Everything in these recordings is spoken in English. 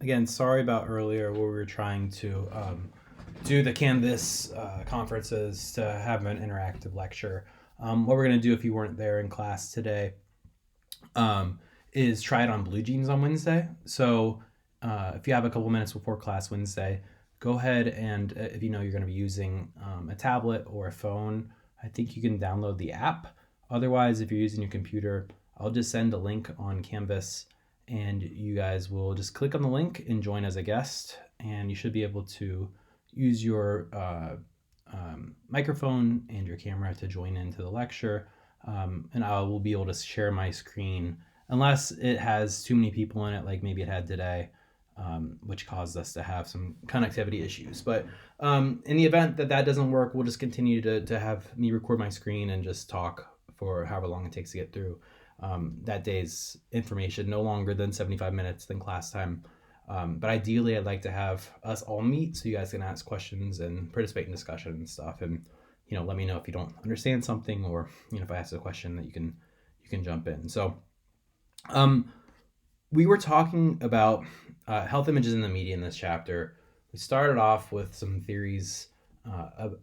Again, sorry about earlier where we were trying to do the Canvas conferences to have an interactive lecture. What we're going to do if you weren't there in class today um, is try it on Blue Jeans on Wednesday. So if you have a couple minutes before class Wednesday, go ahead and if you know you're going to be using a tablet or a phone, I think you can download the app. Otherwise, if you're using your computer, I'll just send a link on Canvas and you guys will just click on the link and join as a guest. And you should be able to use your microphone and your camera to join into the lecture. And I will be able to share my screen unless it has too many people in it, like maybe it had today, which caused us to have some connectivity issues. But in the event that that doesn't work, we'll just continue to have me record my screen and just talk for however long it takes to get through that day's information, no longer than 75 minutes than class time. But ideally, I'd like to have us all meet so you guys can ask questions and participate in discussion and stuff. And let me know if you don't understand something, or if I ask a question that you can jump in. So, we were talking about health images in the media in this chapter. We started off with some theories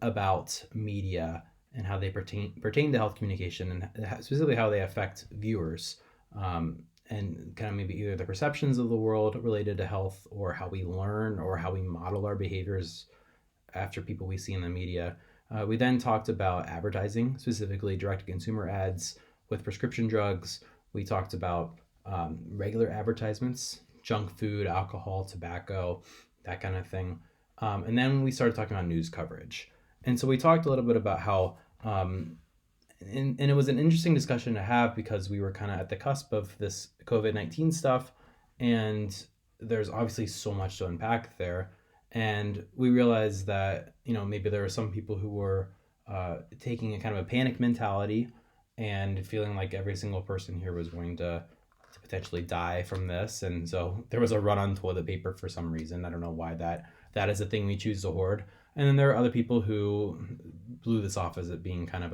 about media and how they pertain to health communication, and specifically how they affect viewers, and kind of maybe either the perceptions of the world related to health, or how we learn, or how we model our behaviors after people we see in the media. We then talked about advertising, specifically direct-to-consumer ads with prescription drugs. We talked about regular advertisements, junk food, alcohol, tobacco, that kind of thing. And then we started talking about news coverage. And so we talked a little bit about how, and it was an interesting discussion to have because we were kind of at the cusp of this COVID-19 stuff. And there's obviously so much to unpack there. And we realized that, maybe there were some people who were taking a kind of a panic mentality and feeling like every single person here was going to potentially die from this. And so there was a run on toilet paper for some reason. I don't know why that is a thing we choose to hoard. And then there are other people who blew this off as it being kind of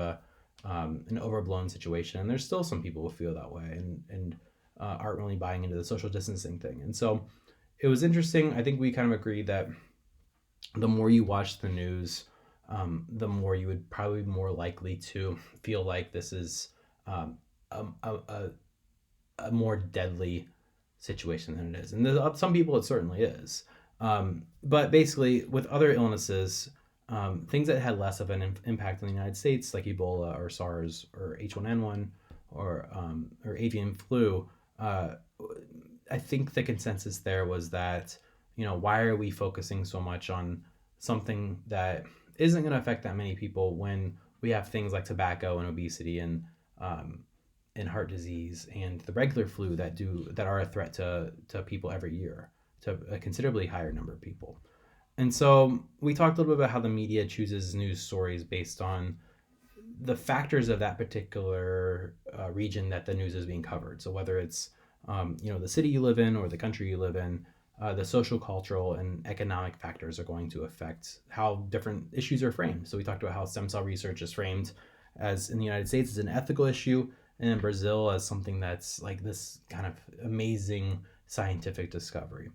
an overblown situation. And there's still some people who feel that way and aren't really buying into the social distancing thing. And so it was interesting. I think we kind of agreed that the more you watch the news, the more you would probably be more likely to feel like this is a more deadly situation than it is. And there's some people it certainly is. But basically, with other illnesses, things that had less of an impact in the United States, like Ebola or SARS or H1N1 or avian flu, I think the consensus there was that, why are we focusing so much on something that isn't going to affect that many people when we have things like tobacco and obesity and heart disease and the regular flu that are a threat to people every year, to a considerably higher number of people. And so we talked a little bit about how the media chooses news stories based on the factors of that particular region that the news is being covered. So whether it's the city you live in or the country you live in, the social, cultural, and economic factors are going to affect how different issues are framed. So we talked about how stem cell research is framed as, in the United States, as an ethical issue, and in Brazil as something that's like this kind of amazing scientific discovery.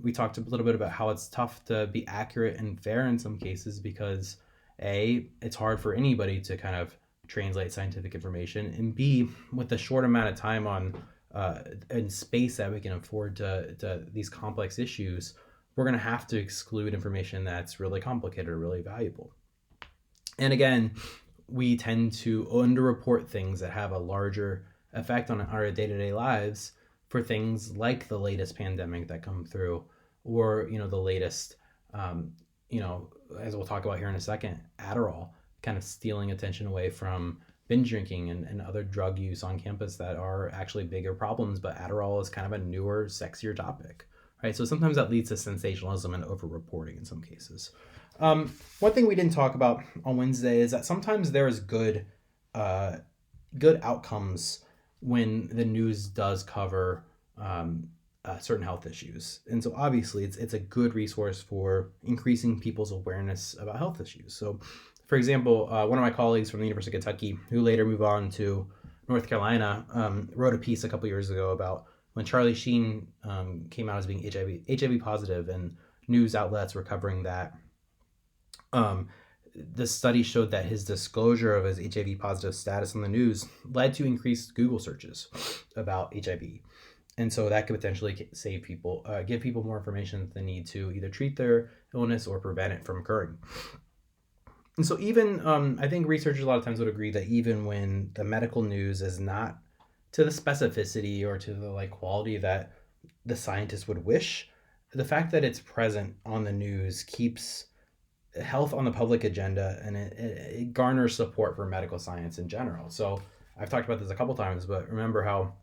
We talked a little bit about how it's tough to be accurate and fair in some cases because A, it's hard for anybody to kind of translate scientific information, and B, with the short amount of time on and space that we can afford to these complex issues, we're going to have to exclude information that's really complicated or really valuable. And again, we tend to underreport things that have a larger effect on our day-to-day lives for things like the latest pandemic that come through, or the latest as we'll talk about here in a second, Adderall kind of stealing attention away from binge drinking and other drug use on campus that are actually bigger problems, but Adderall is kind of a newer, sexier topic, right? So sometimes that leads to sensationalism and over-reporting in some cases. One thing we didn't talk about on Wednesday is that sometimes there's good outcomes when the news does cover certain health issues. And so obviously it's a good resource for increasing people's awareness about health issues. So for example, one of my colleagues from the University of Kentucky, who later moved on to North Carolina, wrote a piece a couple years ago about when Charlie Sheen came out as being HIV positive, and news outlets were covering that. Um, the study showed that his disclosure of his HIV positive status on the news led to increased Google searches about HIV. And so that could potentially save people, give people more information that they need to either treat their illness or prevent it from occurring. And so even I think researchers a lot of times would agree that even when the medical news is not to the specificity or to the like quality that the scientists would wish, the fact that it's present on the news keeps health on the public agenda, and it garners support for medical science in general. So I've talked about this a couple times, but remember how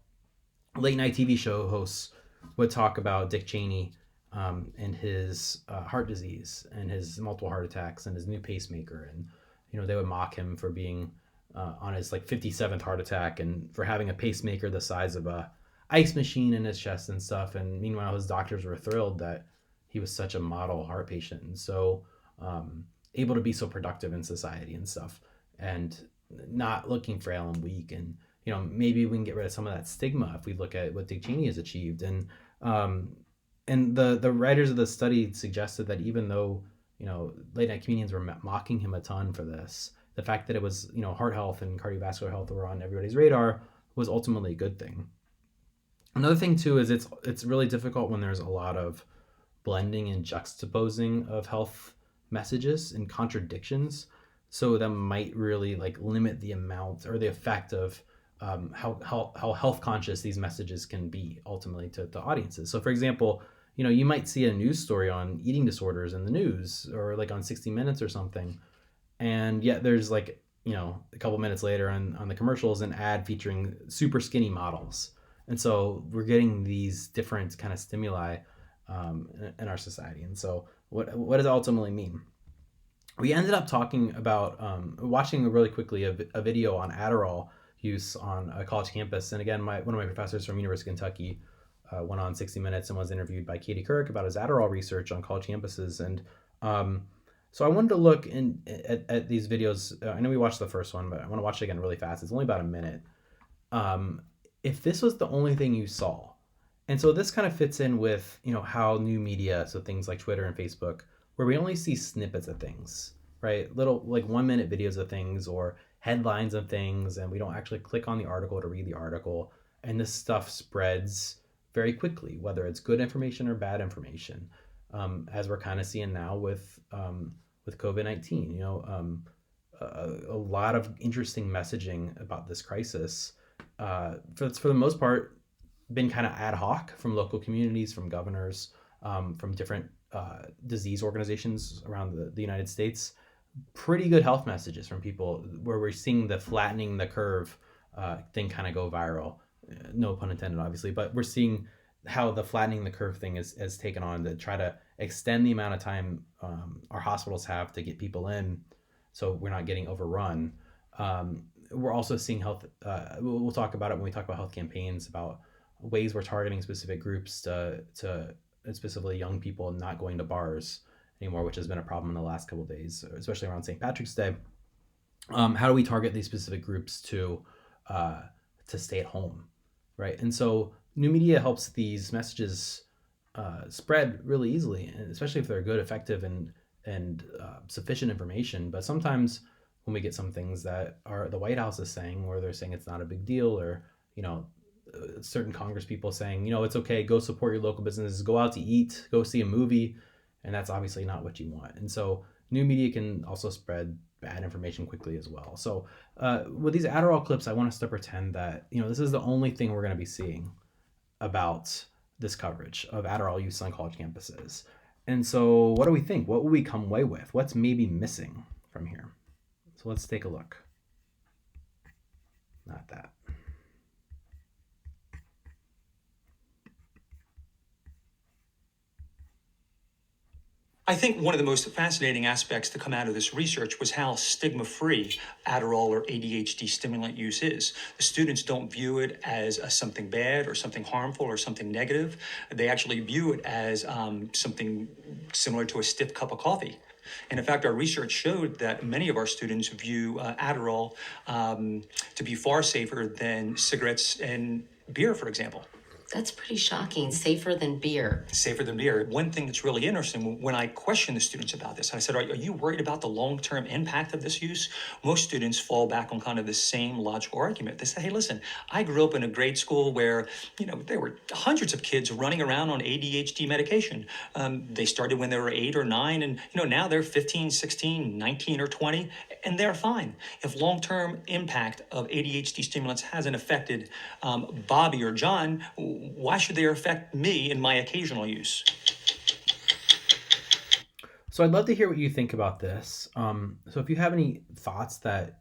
late night TV show hosts would talk about Dick Cheney and his heart disease and his multiple heart attacks and his new pacemaker, and they would mock him for being on his like 57th heart attack and for having a pacemaker the size of a ice machine in his chest and stuff. And meanwhile, his doctors were thrilled that he was such a model heart patient and so able to be so productive in society and stuff, and not looking frail and weak. And maybe we can get rid of some of that stigma if we look at what Dick Cheney has achieved. And the writers of the study suggested that even though late night comedians were mocking him a ton for this, the fact that it was heart health and cardiovascular health were on everybody's radar was ultimately a good thing. Another thing too is it's really difficult when there's a lot of blending and juxtaposing of health messages and contradictions. So that might really like limit the amount or the effect of how health conscious these messages can be ultimately to audiences. So for example, you might see a news story on eating disorders in the news or like on 60 Minutes or something, and yet there's like a couple minutes later on the commercials an ad featuring super skinny models. And so we're getting these different kind of stimuli in our society. And so what does it ultimately mean? We ended up talking about watching really quickly a video on Adderall use on a college campus. And again, one of my professors from University of Kentucky went on 60 Minutes and was interviewed by Katie Couric about his Adderall research on college campuses. And so I wanted to look at these videos. I know we watched the first one, but I want to watch it again really fast. It's only about a minute. If this was the only thing you saw, and so this kind of fits in with how new media, so things like Twitter and Facebook, where we only see snippets of things, right? Little like 1 minute videos of things or headlines of things, and we don't actually click on the article to read the article. And this stuff spreads very quickly, whether it's good information or bad information, as we're kind of seeing now with COVID-19. A lot of interesting messaging about this crisis, for the most part, been kind of ad hoc from local communities, from governors, from different disease organizations around the United States. Pretty good health messages from people where we're seeing the flattening the curve thing kind of go viral. No pun intended, obviously, but we're seeing how the flattening the curve thing has taken on to try to extend the amount of time our hospitals have to get people in, so we're not getting overrun. We're also seeing health. We'll talk about it when we talk about health campaigns, about ways we're targeting specific groups to specifically young people not going to bars anymore, which has been a problem in the last couple of days, especially around St. Patrick's Day. How do we target these specific groups to stay at home, right? And so new media helps these messages spread really easily, and especially if they're good, effective, and sufficient information. But sometimes when we get some things that are the White House is saying, where they're saying it's not a big deal, or certain Congress people saying it's okay, go support your local businesses, go out to eat, go see a movie, and that's obviously not what you want. And so new media can also spread bad information quickly as well. So with these Adderall clips, I want us to pretend that this is the only thing we're going to be seeing about this coverage of Adderall use on college campuses. And so what do we think? What will we come away with? What's maybe missing from here? So let's take a look. Not that. I think one of the most fascinating aspects to come out of this research was how stigma-free Adderall or ADHD stimulant use is. The students don't view it as something bad or something harmful or something negative. They actually view it as something similar to a stiff cup of coffee. And in fact, our research showed that many of our students view Adderall to be far safer than cigarettes and beer, for example. That's pretty shocking. Safer than beer. Safer than beer. One thing that's really interesting, when I question the students about this, I said, are you worried about the long-term impact of this use? Most students fall back on kind of the same logical argument. They say, hey, listen, I grew up in a grade school where, there were hundreds of kids running around on ADHD medication. They started when they were 8 or 9, and, now they're 15, 16, 19, or 20, and they're fine. If long-term impact of ADHD stimulants hasn't affected Bobby or John, why should they affect me in my occasional use? So I'd love to hear what you think about this. So if you have any thoughts that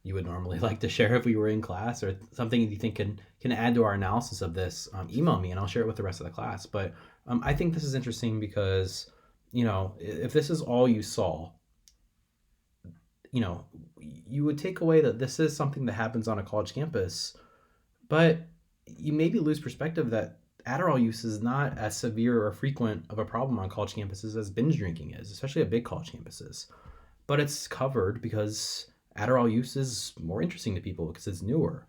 you would normally like to share if we were in class, or something you think can add to our analysis of this, email me and I'll share it with the rest of the class. But I think this is interesting because, if this is all you saw, you would take away that this is something that happens on a college campus, but you maybe lose perspective that Adderall use is not as severe or frequent of a problem on college campuses as binge drinking is, especially at big college campuses. But it's covered because Adderall use is more interesting to people because it's newer.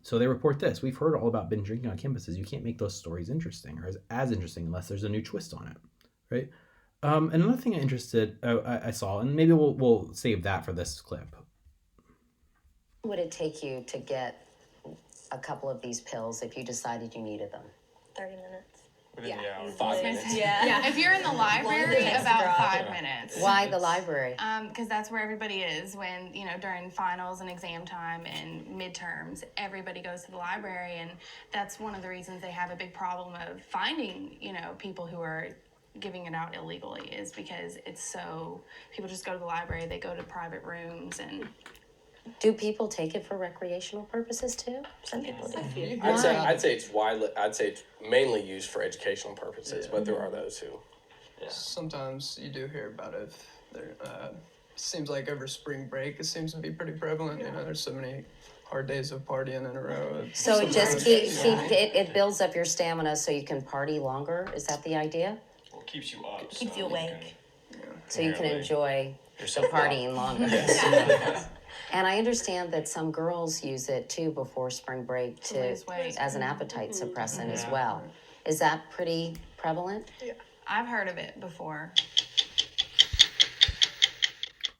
So they report this. We've heard all about binge drinking on campuses. You can't make those stories interesting or as interesting unless there's a new twist on it, right? And another thing I saw, and maybe we'll save that for this clip. Would it take you to get a couple of these pills if you decided you needed them? 30 minutes. Within the hour. 5 minutes. Yeah. If you're in the library, about 5 minutes. Why the library? Because that's where everybody is when, during finals and exam time and midterms, everybody goes to the library. And that's one of the reasons they have a big problem of finding, people who are giving it out illegally, is because people just go to the library, they go to private rooms. And do people take it for recreational purposes too? Some people do. I'd say it's widely. I'd say it's mainly used for educational purposes, but there are those who. Yeah. Sometimes you do hear about it. There seems like over spring break, it seems to be pretty prevalent. There's so many hard days of partying in a row. So it just it builds up your stamina so you can party longer. Is that the idea? Well, it keeps you up. Keeps you awake. So you can enjoy the partying longer. And I understand that some girls use it too before spring break as an appetite suppressant as well. Is that pretty prevalent? Yeah. I've heard of it before.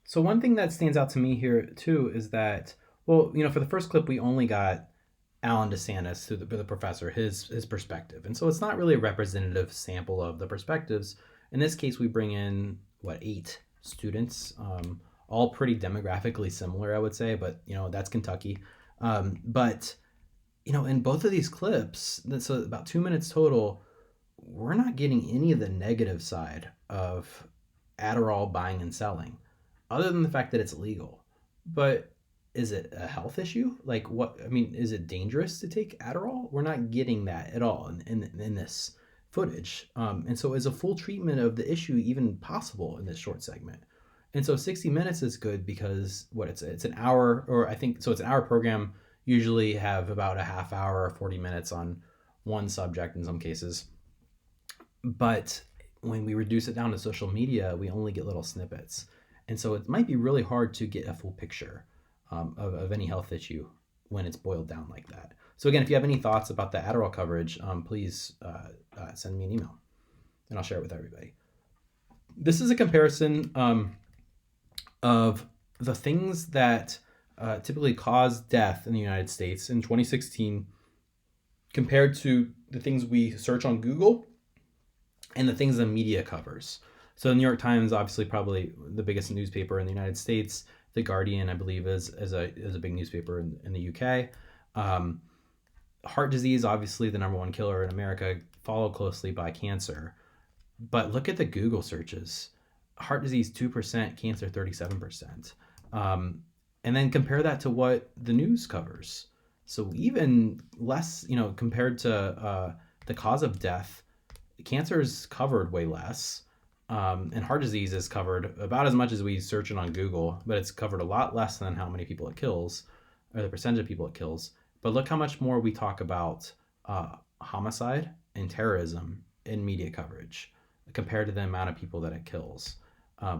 So one thing that stands out to me here too is that, for the first clip we only got Alan DeSantis, the professor, his perspective, and so it's not really a representative sample of the perspectives. In this case, we bring in 8 students. All pretty demographically similar, I would say, but that's Kentucky. But in both of these clips, so about 2 minutes total, we're not getting any of the negative side of Adderall buying and selling, other than the fact that it's illegal. But is it a health issue? Is it dangerous to take Adderall? We're not getting that at all in this footage. And so is a full treatment of the issue even possible in this short segment? And so 60 minutes is good because it's an hour, or I think, so it's an hour program, usually have about a half hour or 40 minutes on one subject in some cases. But when we reduce it down to social media, we only get little snippets. And so it might be really hard to get a full picture of any health issue when it's boiled down like that. So again, if you have any thoughts about the Adderall coverage, please send me an email and I'll share it with everybody. This is a comparison of the things that typically cause death in the United States in 2016 compared to the things we search on Google and the things the media covers. So the New York Times, obviously probably the biggest newspaper in the United States. The Guardian, I believe, is a big newspaper in the UK. Heart disease, obviously the number one killer in America, followed closely by cancer. But look at the Google searches. Heart disease 2%, cancer 37%. And then compare that to what the news covers. So even less, compared to the cause of death, cancer is covered way less. And heart disease is covered about as much as we search it on Google, but it's covered a lot less than how many people it kills, or the percentage of people it kills. But look how much more we talk about homicide and terrorism in media coverage compared to the amount of people that it kills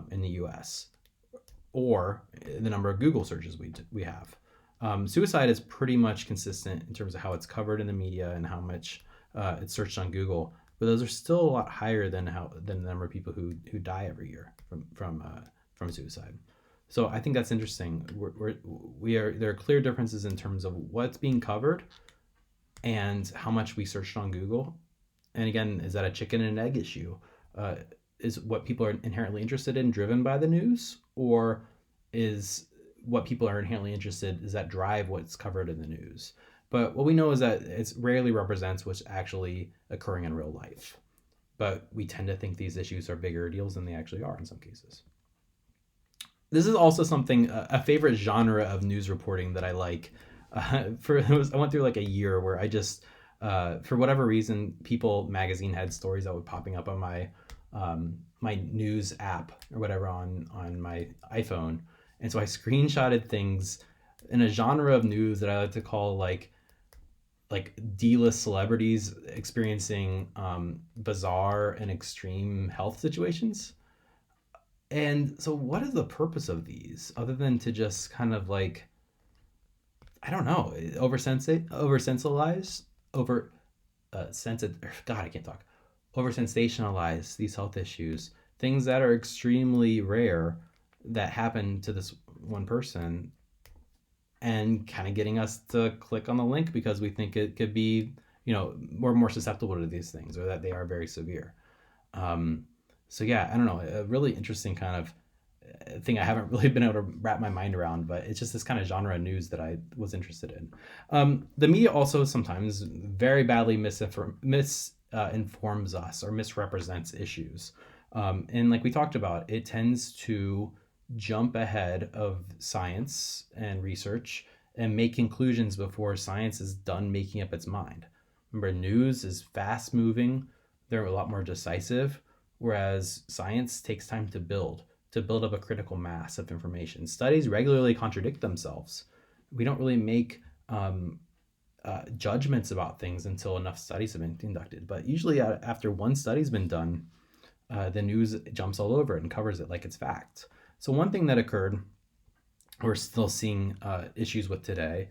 in the U.S. or the number of Google searches we have. Suicide is pretty much consistent in terms of how it's covered in the media and how much it's searched on Google, but those are still a lot higher than the number of people who die every year from suicide. So I think that's interesting. There are clear differences in terms of what's being covered and how much we searched on Google. And again, is that a chicken and egg issue? Is what people are inherently interested in driven by the news, or is what people are inherently interested, does that drive what's covered in the news? But what we know is that it rarely represents what's actually occurring in real life. But we tend to think these issues are bigger deals than they actually are in some cases. This is also something, a favorite genre of news reporting that I like. I went through like a year where I just, for whatever reason, People magazine had stories that were popping up on my my news app or whatever on my iPhone. And so I screenshotted things in a genre of news that I like to call like D-list celebrities experiencing bizarre and extreme health situations. And so what is the purpose of these other than to just kind of like, I don't know, oversensationalize these health issues, things that are extremely rare that happen to this one person, and kind of getting us to click on the link because we think it could be, we're more susceptible to these things or that they are very severe. So yeah, I don't know, a really interesting kind of thing I haven't really been able to wrap my mind around, but it's just this kind of genre of news that I was interested in. The media also sometimes very badly misinforms us or misrepresents issues. And like we talked about, it tends to jump ahead of science and research and make conclusions before science is done making up its mind. Remember, news is fast moving, they're a lot more decisive, whereas science takes time to build up a critical mass of information. Studies regularly contradict themselves. We don't really make judgments about things until enough studies have been conducted. But usually after one study's been done, the news jumps all over it and covers it like it's fact. So one thing that occurred, we're still seeing issues with today,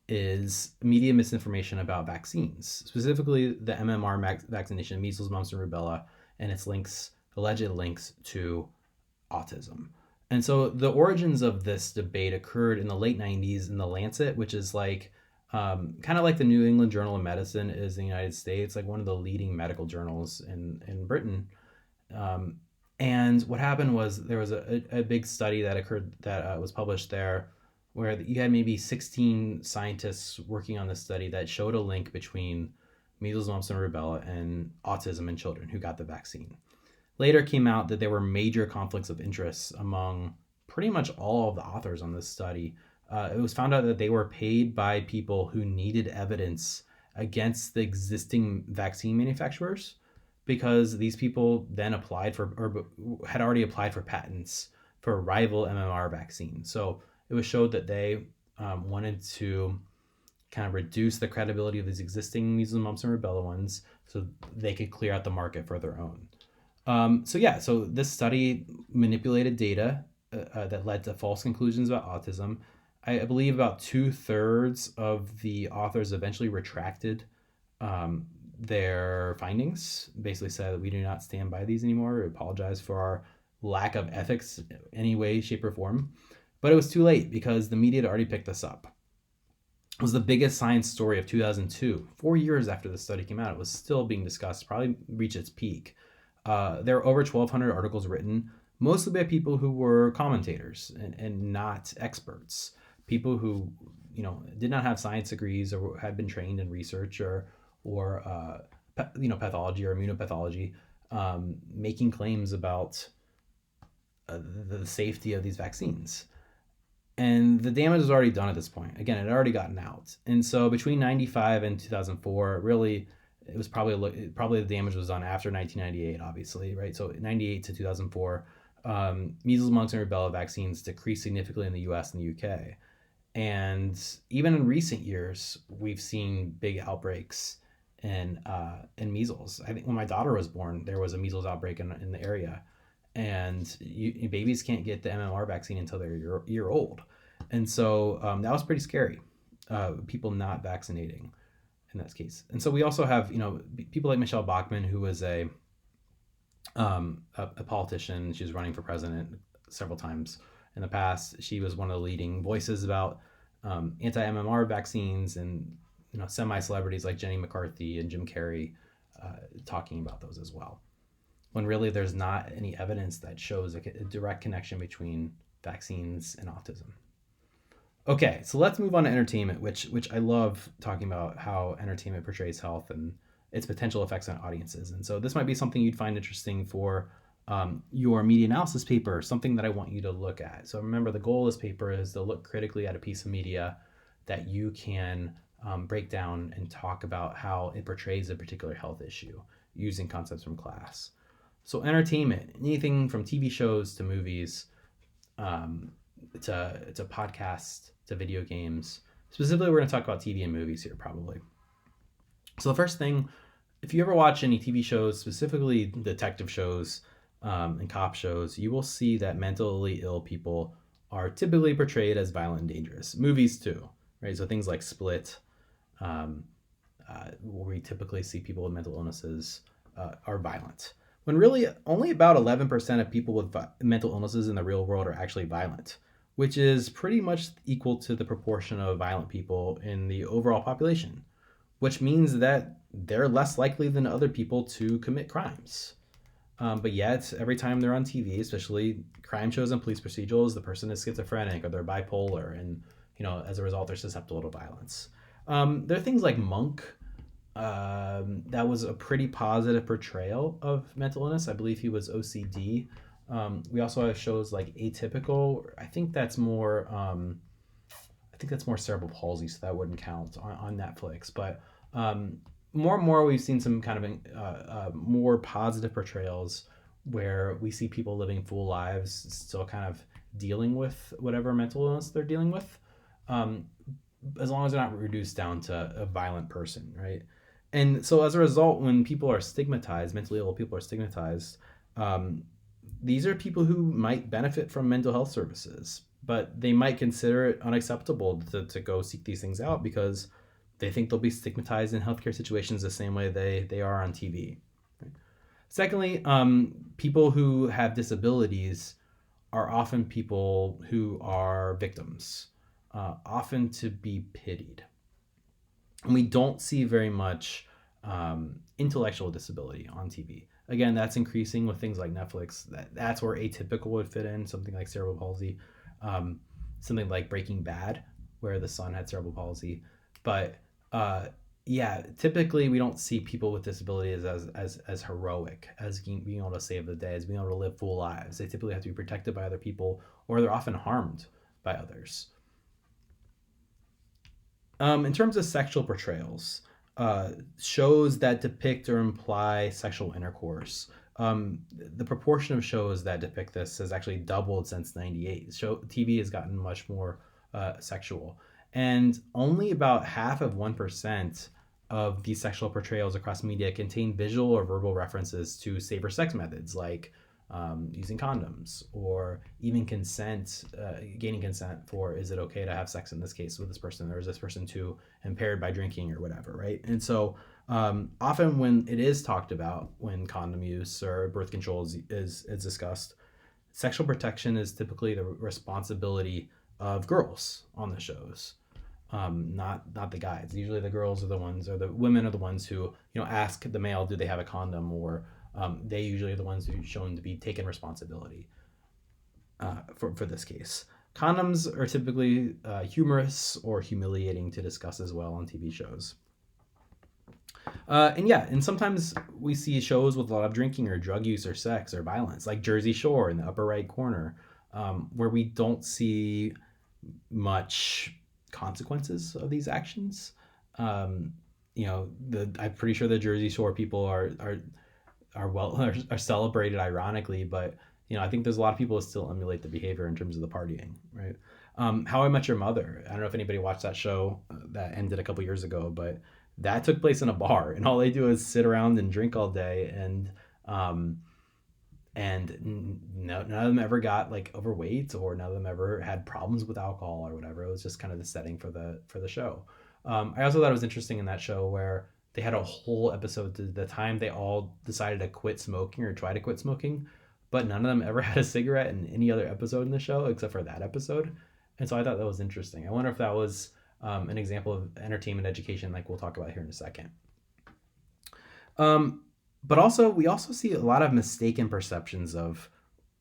is media misinformation about vaccines, specifically the MMR vaccination, measles, mumps, and rubella, and its alleged links to autism. And so the origins of this debate occurred in the late 90s in The Lancet, which is like kind of like the New England Journal of Medicine is in the United States, like one of the leading medical journals in Britain. And what happened was there was a big study that occurred that was published there where you had maybe 16 scientists working on this study that showed a link between measles, mumps, and rubella and autism in children who got the vaccine. Later came out that there were major conflicts of interest among pretty much all of the authors on this study. It was found out that they were paid by people who needed evidence against the existing vaccine manufacturers, because these people then applied for or had already applied for patents for a rival MMR vaccine. So it was showed that they wanted to kind of reduce the credibility of these existing measles, mumps, and rubella ones so they could clear out the market for their own. So this study manipulated data that led to false conclusions about autism. I believe about 2/3 of the authors eventually retracted their findings, basically said that we do not stand by these anymore. We apologize for our lack of ethics in any way, shape, or form. But it was too late because the media had already picked this up. It was the biggest science story of 2002. 4 years after the study came out, it was still being discussed, probably reached its peak. There were over 1,200 articles written, mostly by people who were commentators and not experts. People who, did not have science degrees or had been trained in research or pathology or immunopathology, making claims about the safety of these vaccines. And the damage was already done at this point. Again, it had already gotten out. And so between 95 and 2004, really, it was probably the damage was done after 1998, obviously, right? So 98 to 2004, measles, mumps, and rubella vaccines decreased significantly in the US and the UK. And even in recent years, we've seen big outbreaks in measles. I think when my daughter was born, there was a measles outbreak in the area. And babies can't get the MMR vaccine until they're a year old. And so that was pretty scary, people not vaccinating in that case. And so we also have, people like Michelle Bachmann, who was a politician. She was running for president several times in the past. She was one of the leading voices about anti-MMR vaccines, and semi-celebrities like Jenny McCarthy and Jim Carrey talking about those as well, when really there's not any evidence that shows a direct connection between vaccines and autism. Okay, so let's move on to entertainment, which I love talking about how entertainment portrays health and its potential effects on audiences. And so this might be something you'd find interesting for your media analysis paper, something that I want you to look at. So remember, the goal of this paper is to look critically at a piece of media that you can break down and talk about how it portrays a particular health issue using concepts from class. So entertainment, anything from TV shows to movies, to podcasts, to video games. Specifically, we're going to talk about TV and movies here, probably. So the first thing, if you ever watch any TV shows, specifically detective shows and cop shows, you will see that mentally ill people are typically portrayed as violent and dangerous. Movies too, right? So things like Split, where we typically see people with mental illnesses are violent, when really only about 11% of people with mental illnesses in the real world are actually violent, which is pretty much equal to the proportion of violent people in the overall population, which means that they're less likely than other people to commit crimes. But yet, every time they're on TV, especially crime shows and police procedurals, the person is schizophrenic or they're bipolar, and as a result, they're susceptible to violence. There are things like Monk. That was a pretty positive portrayal of mental illness. I believe he was OCD. We also have shows like Atypical. I think that's more cerebral palsy, so that wouldn't count on Netflix. But more and more, we've seen some kind of more positive portrayals where we see people living full lives, still kind of dealing with whatever mental illness they're dealing with, as long as they're not reduced down to a violent person, right? And so as a result, when people are stigmatized, mentally ill people are stigmatized, these are people who might benefit from mental health services, but they might consider it unacceptable to go seek these things out because they think they'll be stigmatized in healthcare situations the same way they are on TV. Right? Secondly, people who have disabilities are often people who are victims, often to be pitied. And we don't see very much intellectual disability on TV. Again, that's increasing with things like Netflix. That's where Atypical would fit in, something like cerebral palsy, something like Breaking Bad, where the son had cerebral palsy. But typically we don't see people with disabilities as heroic, as being able to save the day, as being able to live full lives. They typically have to be protected by other people, or they're often harmed by others. In terms of sexual portrayals, shows that depict or imply sexual intercourse, the proportion of shows that depict this has actually doubled since '98. TV has gotten much more sexual, and only about 0.5% of these sexual portrayals across media contain visual or verbal references to safer sex methods like using condoms, or even gaining consent for, is it okay to have sex in this case with this person, or is this person too impaired by drinking or whatever, right? And so often when it is talked about, when condom use or birth control is discussed, sexual protection is typically the responsibility of girls on the shows, not the guys. Usually the girls are the ones, or the women are the ones who ask the male, do they have a condom, or they usually are the ones who are shown to be taking responsibility for this case. Condoms are typically humorous or humiliating to discuss as well on TV shows. And sometimes we see shows with a lot of drinking or drug use or sex or violence, like Jersey Shore in the upper right corner, where we don't see much consequences of these actions. I'm pretty sure the Jersey Shore people are celebrated ironically, but I think there's a lot of people who still emulate the behavior in terms of the partying, right? How I Met Your Mother. I don't know if anybody watched that show that ended a couple years ago, but that took place in a bar, and all they do is sit around and drink all day, and and none of them ever got like overweight, or none of them ever had problems with alcohol or whatever. It was just kind of the setting for the show. I also thought it was interesting in that show where they had a whole episode to the time they all decided to quit smoking or try to quit smoking, but none of them ever had a cigarette in any other episode in the show except for that episode. And so I thought that was interesting. I wonder if that was an example of entertainment education, like we'll talk about here in a second. But also, we also see a lot of mistaken perceptions of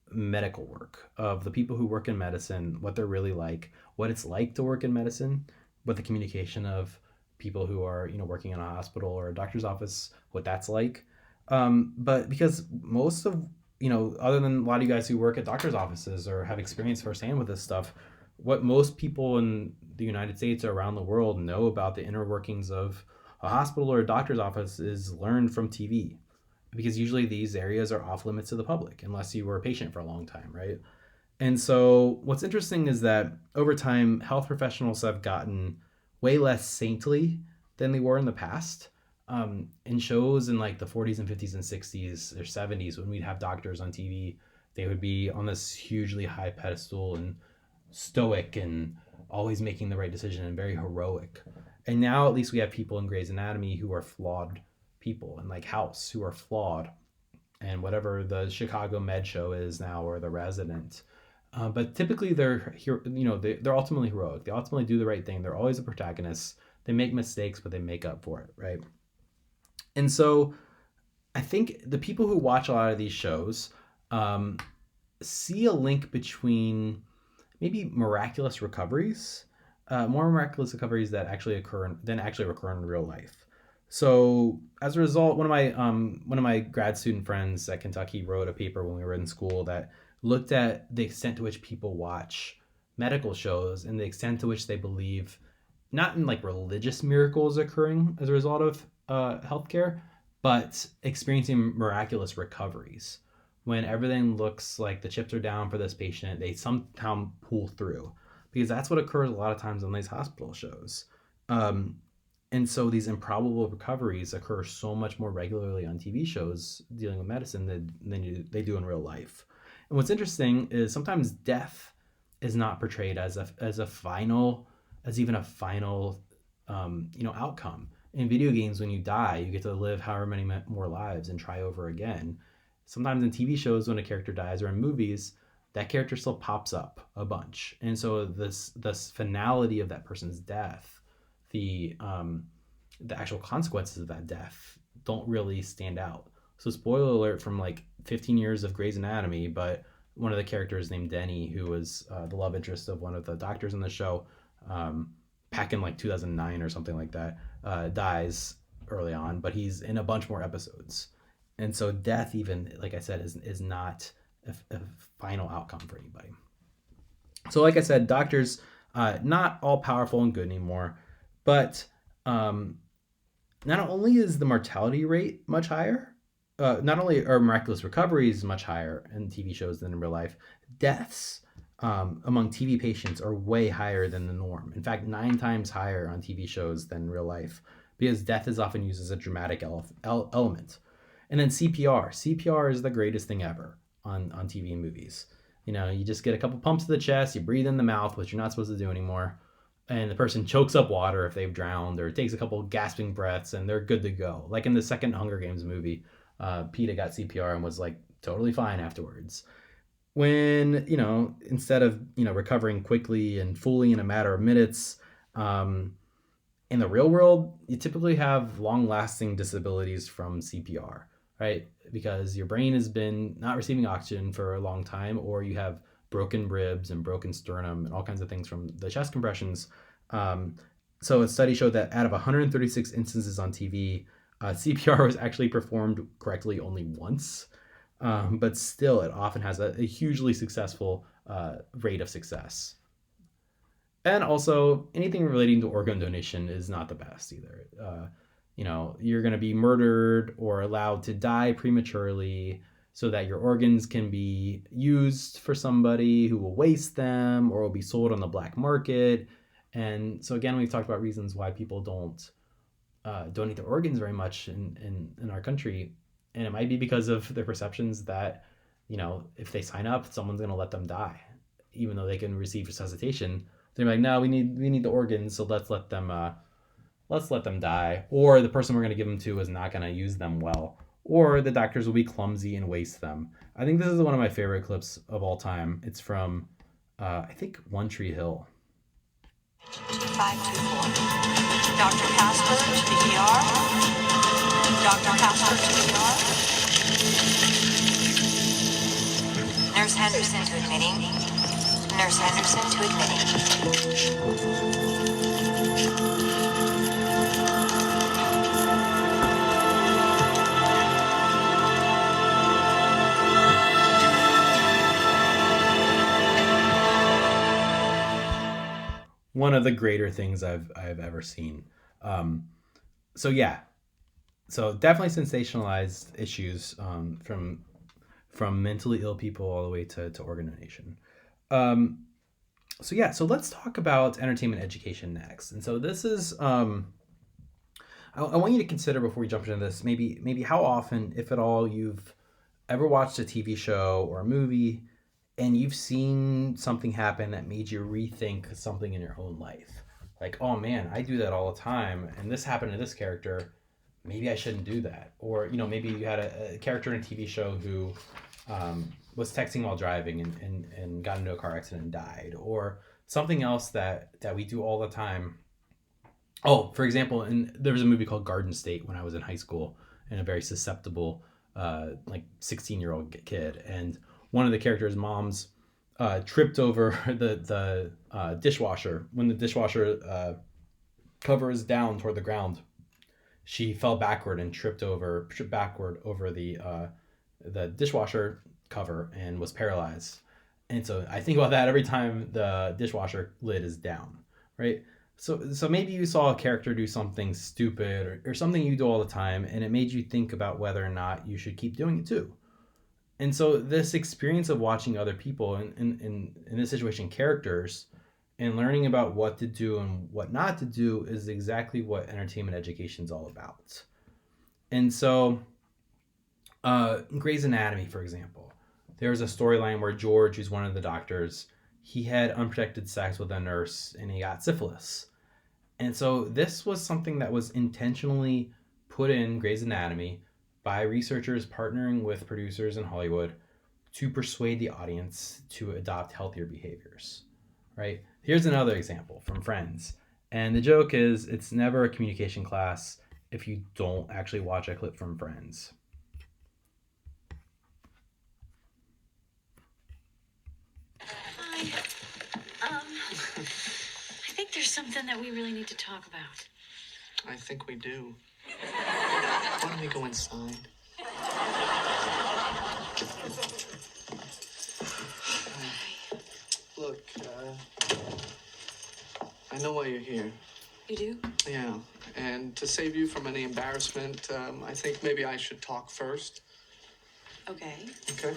medical work, of the people who work in medicine, what they're really like, what it's like to work in medicine, what the communication of people who are, working in a hospital or a doctor's office, what that's like. But because most of, other than a lot of you guys who work at doctor's offices or have experience firsthand with this stuff, what most people in the United States or around the world know about the inner workings of a hospital or a doctor's office is learned from TV, because usually these areas are off limits to the public unless you were a patient for a long time, right? And so what's interesting is that over time, health professionals have gotten way less saintly than they were in the past. In shows in like the 40s and 50s and 60s or 70s, when we'd have doctors on TV, they would be on this hugely high pedestal and stoic and always making the right decision and very heroic. And now at least we have people in Grey's Anatomy who are flawed people, and like House who are flawed, and whatever the Chicago Med show is now, or The Resident. But typically they're ultimately heroic. They ultimately do the right thing. They're always a protagonist. They make mistakes, but they make up for it, right? And so I think the people who watch a lot of these shows see a link between maybe miraculous recoveries, more miraculous recoveries that actually occur in real life. So as a result, one of my grad student friends at Kentucky wrote a paper when we were in school that looked at the extent to which people watch medical shows and the extent to which they believe not in like religious miracles occurring as a result of healthcare, but experiencing miraculous recoveries. When everything looks like the chips are down for this patient, they somehow pull through, because that's what occurs a lot of times on these hospital shows. And so these improbable recoveries occur so much more regularly on TV shows dealing with medicine than they do in real life. And what's interesting is sometimes death is not portrayed as even a final outcome. In video games, when you die, you get to live however many more lives and try over again. Sometimes in TV shows, when a character dies, or in movies, that character still pops up a bunch. And so this finality of that person's death, the actual consequences of that death don't really stand out. So spoiler alert from like 15 years of Grey's Anatomy, but one of the characters named Denny, who was the love interest of one of the doctors in the show, back in like 2009 or something like that, dies early on, but he's in a bunch more episodes. And so death, even like I said, is not a final outcome for anybody. So like I said, doctors, not all powerful and good anymore, but not only is the mortality rate much higher, not only are miraculous recoveries much higher in TV shows than in real life, deaths among TV patients are way higher than the norm. In fact, 9 times higher on TV shows than real life, because death is often used as a dramatic element. And then CPR. CPR is the greatest thing ever on TV and movies. You just get a couple pumps to the chest, you breathe in the mouth, which you're not supposed to do anymore, and the person chokes up water if they've drowned, or takes a couple gasping breaths, and they're good to go. Like in the second Hunger Games movie, PETA got CPR and was like totally fine afterwards. When, instead of, recovering quickly and fully in a matter of minutes, in the real world, you typically have long-lasting disabilities from CPR, right? Because your brain has been not receiving oxygen for a long time, or you have broken ribs and broken sternum and all kinds of things from the chest compressions. So a study showed that out of 136 instances on TV, CPR was actually performed correctly only once. But still, it often has a hugely successful rate of success. And also, anything relating to organ donation is not the best either. You're going to be murdered or allowed to die prematurely so that your organs can be used for somebody who will waste them or will be sold on the black market. And so again, we've talked about reasons why people don't donate their organs very much in our country. And it might be because of their perceptions that, if they sign up, someone's going to let them die, even though they can receive resuscitation. They're like, no, we need the organs, so let's let them die. Or the person we're going to give them to is not going to use them well, or the doctors will be clumsy and waste them. I think this is one of my favorite clips of all time. It's from I think One Tree Hill. 524. Dr. Casper to the ER. Dr. Casper to the ER. Nurse Henderson to admitting. Nurse Henderson to admitting. One of the greater things I've ever seen. So definitely sensationalized issues from mentally ill people all the way to organ donation. So let's talk about entertainment education next. And so this is I want you to consider before we jump into this, maybe how often, if at all, you've ever watched a TV show or a movie and you've seen something happen that made you rethink something in your own life. Like, oh man, I do that all the time, and this happened to this character. Maybe I shouldn't do that. Or, maybe you had a character in a TV show who was texting while driving and got into a car accident and died. Or something else that we do all the time. Oh, for example, there was a movie called Garden State when I was in high school, and a very susceptible 16-year-old kid. And one of the characters' moms tripped over the dishwasher. When the dishwasher cover is down toward the ground, she fell backward and tripped backward over the dishwasher cover and was paralyzed. And so I think about that every time the dishwasher lid is down, right? So maybe you saw a character do something stupid or something you do all the time, and it made you think about whether or not you should keep doing it too. And so this experience of watching other people, in this situation, characters, and learning about what to do and what not to do is exactly what entertainment education is all about. And so Grey's Anatomy, for example, there's a storyline where George, who's one of the doctors, he had unprotected sex with a nurse and he got syphilis. And so this was something that was intentionally put in Grey's Anatomy by researchers partnering with producers in Hollywood to persuade the audience to adopt healthier behaviors, right? Here's another example from Friends. And the joke is, it's never a communication class if you don't actually watch a clip from Friends. Hi. I think there's something that we really need to talk about. I think we do. Why don't we go inside? Look, I know why you're here. You do? Yeah, and to save you from any embarrassment, I think maybe I should talk first. Okay. Okay?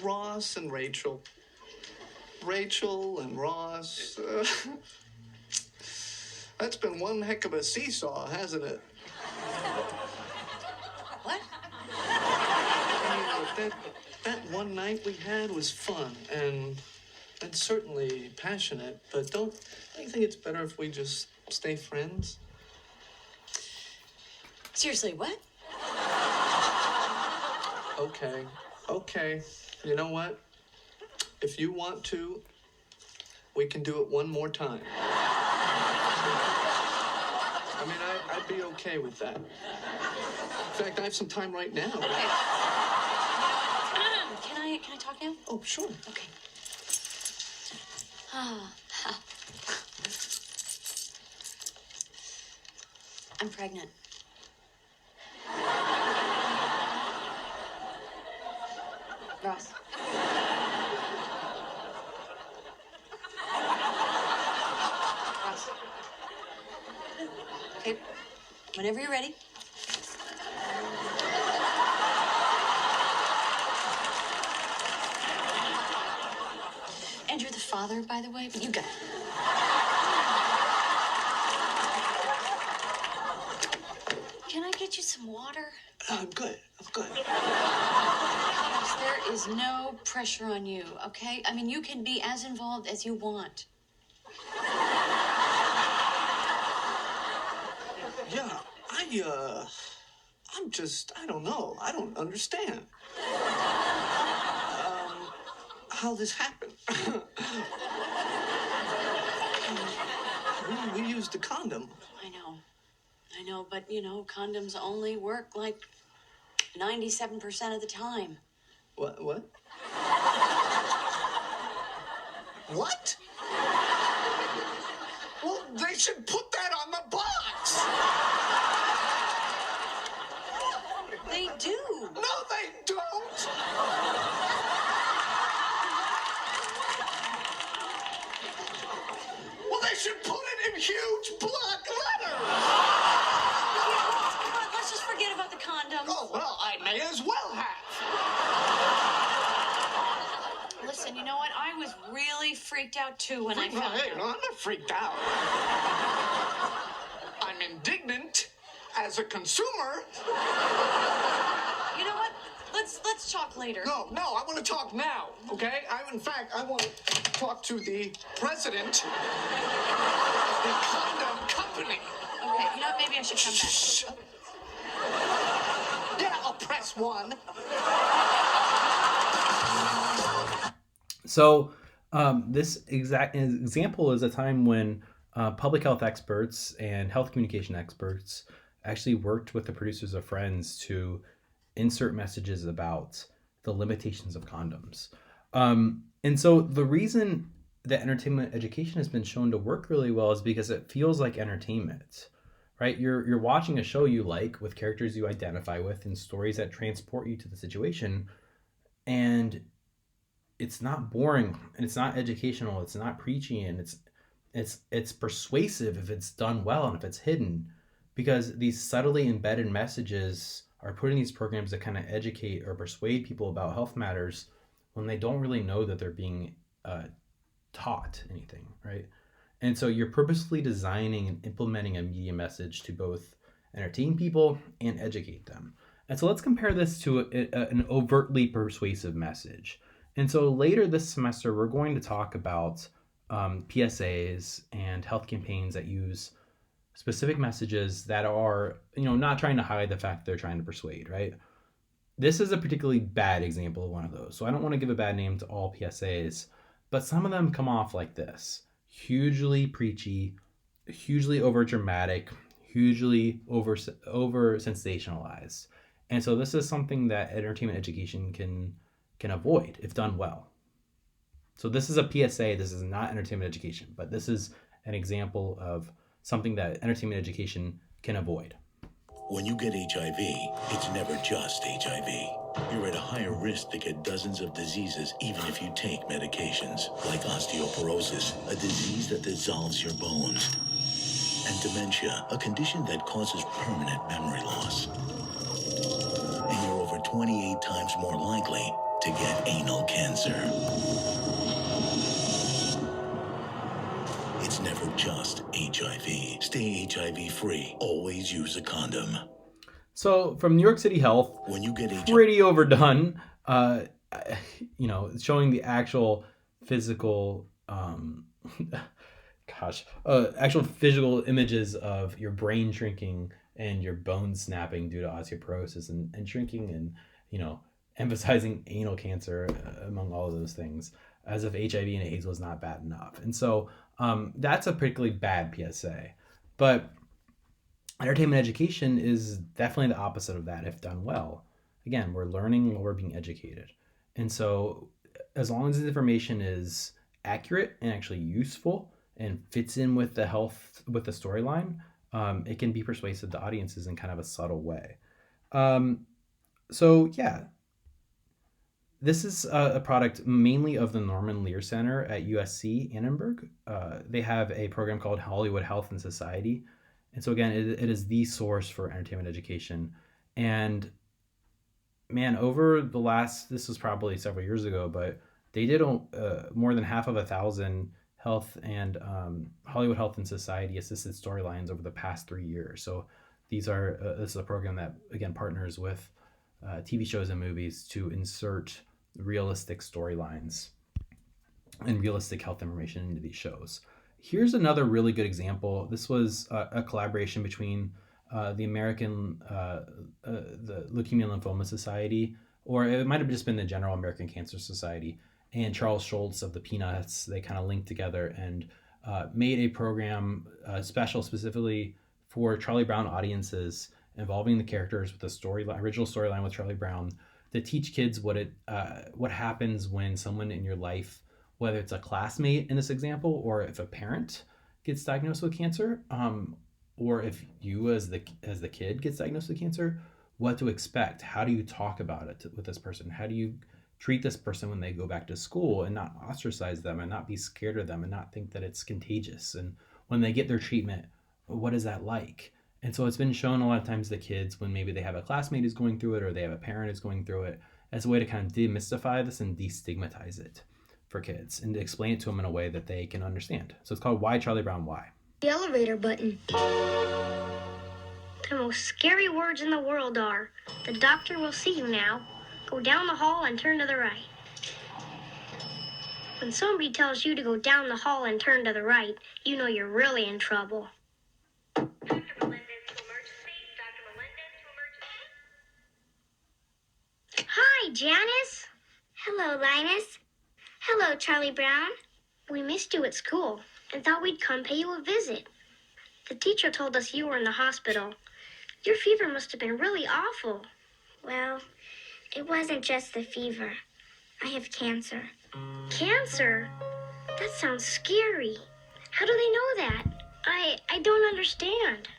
Ross and Rachel. Rachel and Ross. That's been one heck of a seesaw, hasn't it? What? I mean, that one night we had was fun and certainly passionate, but don't you think it's better if we just stay friends? Seriously, what? Okay. You know what? If you want to, we can do it one more time. I mean, I'd be okay with that. In fact, I have some time right now. Okay. Can I talk now? Oh, sure. Okay. I'm pregnant. Ross. Ross. Okay. Whenever you're ready. And you're the father, by the way, but you got it. some water? I'm good. Ross, there is no pressure on you, okay? I mean, you can be as involved as you want. Yeah, I don't know. I don't understand. How this happened. we used a condom. I know, but condoms only work like 97% of the time. What? What? Well, they should put that on the box. They do. No, they don't. Well, they should put it in huge block letters. Come on, let's just forget about the condom. Oh, well, I may as well have. Listen, you know what? I was really freaked out too when I found Hey, out. no, I'm not freaked out. I'm indignant as a consumer. You know what? Let's talk later. No, I want to talk now, okay? I want to talk to the president of the condom company. Okay, you know what? Maybe I should come back. Shh. Yeah, I'll press 1. So this exact example is a time when public health experts and health communication experts actually worked with the producers of Friends to insert messages about the limitations of condoms. And so the reason that entertainment education has been shown to work really well is because it feels like entertainment, right? You're watching a show you like with characters you identify with and stories that transport you to the situation, and it's not boring and it's not educational, it's not preachy, and it's persuasive if it's done well and if it's hidden, because these subtly embedded messages are put in these programs that kind of educate or persuade people about health matters when they don't really know that they're being taught anything, right? And so you're purposely designing and implementing a media message to both entertain people and educate them. And so let's compare this to an overtly persuasive message. And so later this semester, we're going to talk about PSAs and health campaigns that use specific messages that are, not trying to hide the fact they're trying to persuade, right? This is a particularly bad example of one of those. So I don't want to give a bad name to all PSAs, but some of them come off like this: hugely preachy, hugely over dramatic, hugely over sensationalized. And so this is something that entertainment education can avoid if done well. So this is a PSA. This is not entertainment education, but this is an example of something that entertainment education can avoid. When you get HIV, it's never just HIV. You're at a higher risk to get dozens of diseases even if you take medications, like osteoporosis, a disease that dissolves your bones, and dementia, a condition that causes permanent memory loss. And you're over 28 times more likely to get anal cancer. It's never just HIV. Stay HIV free. Always use a condom. So from New York City Health, when you get pretty overdone, showing the actual physical, actual physical images of your brain shrinking and your bones snapping due to osteoporosis and shrinking, and, emphasizing anal cancer among all of those things, as if HIV and AIDS was not bad enough. And so that's a particularly bad PSA. But entertainment education is definitely the opposite of that if done well. Again, we're learning while we're being educated. And so as long as the information is accurate and actually useful and fits in with the storyline, it can be persuasive to audiences in kind of a subtle way. This is a product mainly of the Norman Lear Center at USC Annenberg. They have a program called Hollywood Health and Society. And so again, it is the source for entertainment education. And man, over the last, this was probably several years ago, but they did more than 1,500 health and Hollywood Health and Society assisted storylines over the past 3 years. So This is a program that, again, partners with TV shows and movies to insert realistic storylines and realistic health information into these shows. Here's another really good example. This was a collaboration between the American the Leukemia and Lymphoma Society, or it might have just been the General American Cancer Society, and Charles Schulz of the Peanuts. They kind of linked together and made a program special specifically for Charlie Brown audiences, involving the characters with the original storyline with Charlie Brown, to teach kids what happens when someone in your life, whether it's a classmate in this example, or if a parent gets diagnosed with cancer, or if you as the kid gets diagnosed with cancer, what to expect. How do you talk about it with this person? How do you treat this person when they go back to school, and not ostracize them and not be scared of them and not think that it's contagious? And when they get their treatment, what is that like? And so it's been shown a lot of times to kids when maybe they have a classmate who's going through it, or they have a parent who's going through it, as a way to kind of demystify this and destigmatize it for kids, and to explain it to them in a way that they can understand. So it's called Why Charlie Brown Why. The elevator button. The most scary words in the world are, "The doctor will see you now. Go down the hall and turn to the right." When somebody tells you to go down the hall and turn to the right, you know you're really in trouble. Dr. Melendez to emergency. Dr. Melendez to emergency. Hi, Janice. Hello, Linus. Hello, Charlie Brown. We missed you at school and thought we'd come pay you a visit. The teacher told us you were in the hospital. Your fever must have been really awful. Well, it wasn't just the fever. I have cancer. Cancer? That sounds scary. How do they know that? I don't understand.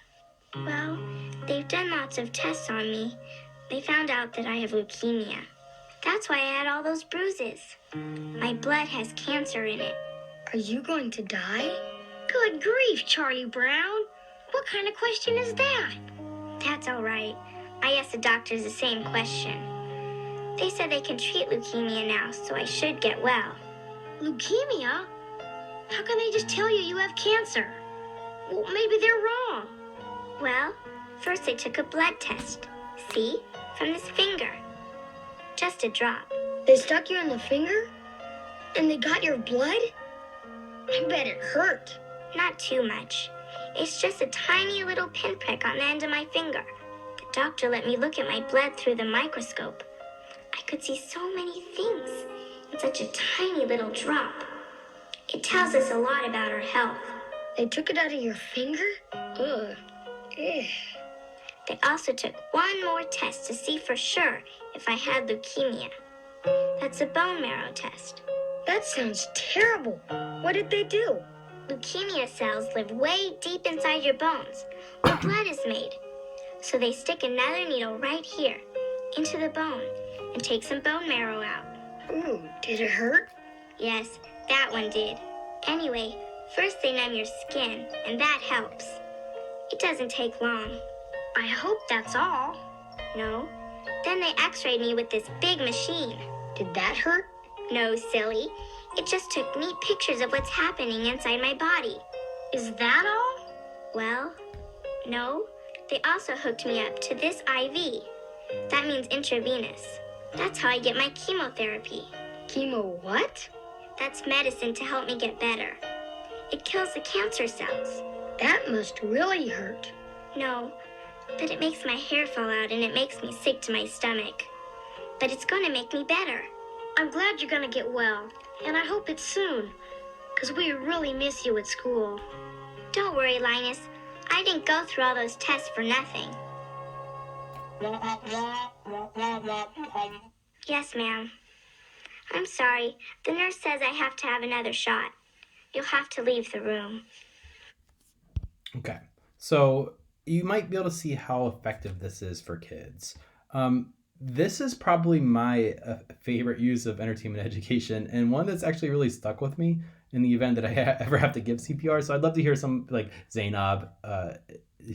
Well, they've done lots of tests on me. They found out that I have leukemia. That's why I had all those bruises. My blood has cancer in it. Are you going to die? Good grief, Charlie Brown. What kind of question is that? That's all right. I asked the doctors the same question. They said they can treat leukemia now, so I should get well. Leukemia? How can they just tell you have cancer? Well, maybe they're wrong. Well, first they took a blood test. See? From this finger. Just a drop. They stuck you in the finger? And they got your blood? I bet it hurt. Not too much. It's just a tiny little pinprick on the end of my finger. The doctor let me look at my blood through the microscope. I could see so many things in such a tiny little drop. It tells us a lot about our health. They took it out of your finger? Ugh. They also took one more test to see for sure if I had leukemia. That's a bone marrow test. That sounds terrible. What did they do? Leukemia cells live way deep inside your bones, where blood is made. So they stick another needle right here, into the bone, and take some bone marrow out. Ooh, did it hurt? Yes, that one did. Anyway, first they numb your skin, and that helps. It doesn't take long. I hope that's all. No. Then they x-rayed me with this big machine. Did that hurt? No, silly. It just took neat pictures of what's happening inside my body. Is that all? Well, no. They also hooked me up to this IV. That means intravenous. That's how I get my chemotherapy. Chemo what? That's medicine to help me get better. It kills the cancer cells. That must really hurt. No, but it makes my hair fall out and it makes me sick to my stomach. But it's going to make me better. I'm glad you're going to get well, and I hope it's soon, because we really miss you at school. Don't worry, Linus. I didn't go through all those tests for nothing. Yes, ma'am. I'm sorry. The nurse says I have to have another shot. You'll have to leave the room. Okay, so you might be able to see how effective this is for kids. This is probably my favorite use of entertainment education, and one that's actually really stuck with me in the event that I ever have to give CPR. So I'd love to hear some, like Zainab,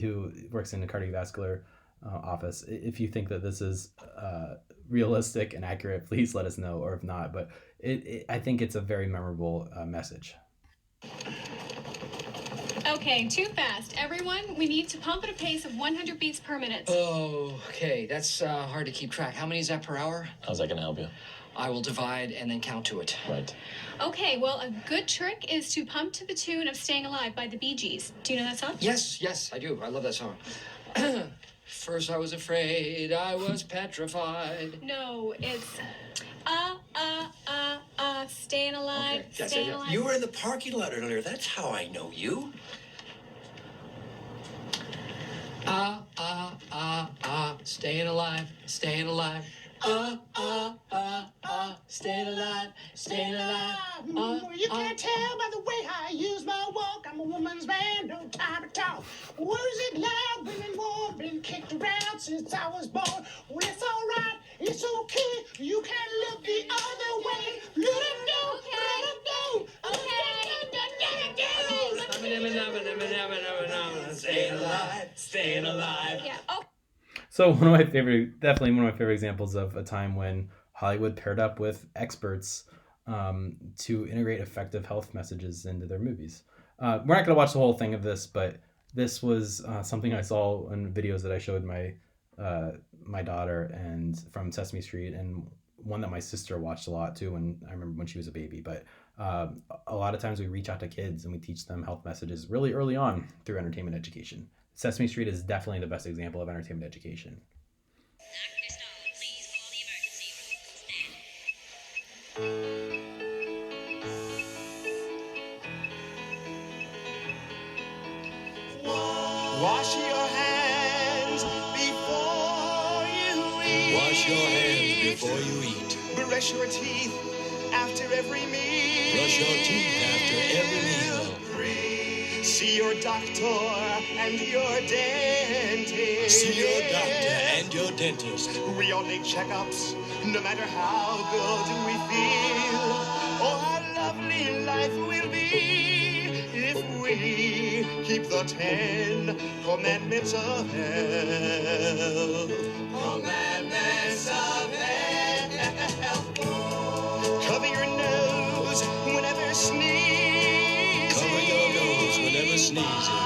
who works in the cardiovascular office. If you think that this is realistic and accurate, please let us know, or if not. But I think it's a very memorable message. Okay, too fast. Everyone, we need to pump at a pace of 100 beats per minute. Oh, okay. That's hard to keep track. How many is that per hour? How's that gonna help you? I will divide and then count to it. Right. Okay, well, a good trick is to pump to the tune of Staying Alive by the Bee Gees. Do you know that song? Yes, I do. I love that song. First I was afraid, I was petrified. No, it's Staying Alive, Okay, yes, Staying yes. Alive. You were in the parking lot earlier. That's how I know you. Staying alive, staying alive. Staying alive, staying alive. You can't tell by the way I use my walk. I'm a woman's man, no time to talk. Words it loud, women war, been kicked around since I was born. Well, it's alright, it's okay. You can look the other way. Let it go, let it go. Staying alive, staying alive. Yeah. Oh. So definitely one of my favorite examples of a time when Hollywood paired up with experts to integrate effective health messages into their movies. We're not going to watch the whole thing of this, but this was something I saw in videos that I showed my daughter and from Sesame Street, and one that my sister watched a lot too. And I remember when she was a baby. But a lot of times we reach out to kids and we teach them health messages really early on through entertainment education. Sesame Street is definitely the best example of entertainment education. Wash your hands before you eat. Wash your hands before you eat. Brush your teeth after every meal. Brush your teeth after every meal. See your doctor and your dentist. See your doctor and your dentist. We all need checkups, no matter how good we feel. Oh, how lovely life will be if we keep the 10 commandments of health. Commandments of health. Cover your nose whenever sneezing. Cover your nose whenever sneezing.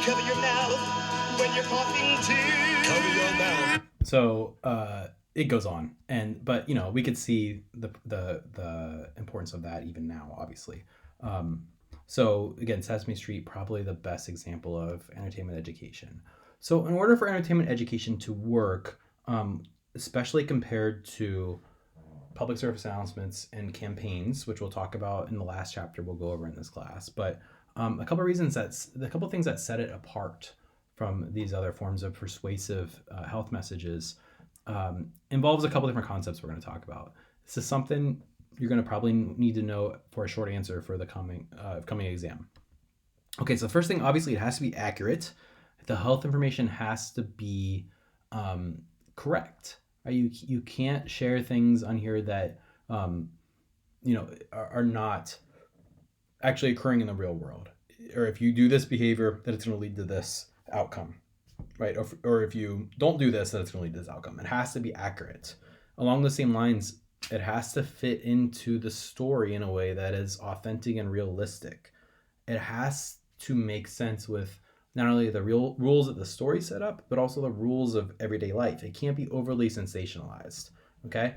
Cover your mouth when you're coughing too. Cover your mouth. So it goes on, but we could see the importance of that even now, obviously. So again, Sesame Street, probably the best example of entertainment education. So in order for entertainment education to work, especially compared to public service announcements and campaigns, which we'll talk about in the last chapter we'll go over in this class, but a couple things that set it apart from these other forms of persuasive health messages involves a couple different concepts we're going to talk about. This is something you're going to probably need to know for a short answer for the coming exam. Okay, so the first thing, obviously, it has to be accurate. The health information has to be correct. Right? You can't share things on here that are not actually occurring in the real world. Or if you do this behavior, that it's going to lead to this outcome, right? Or if you don't do this, that it's going to lead to this outcome. It has to be accurate. Along the same lines, it has to fit into the story in a way that is authentic and realistic. It has to make sense with not only the real rules that the story set up, but also the rules of everyday life. It can't be overly sensationalized, okay?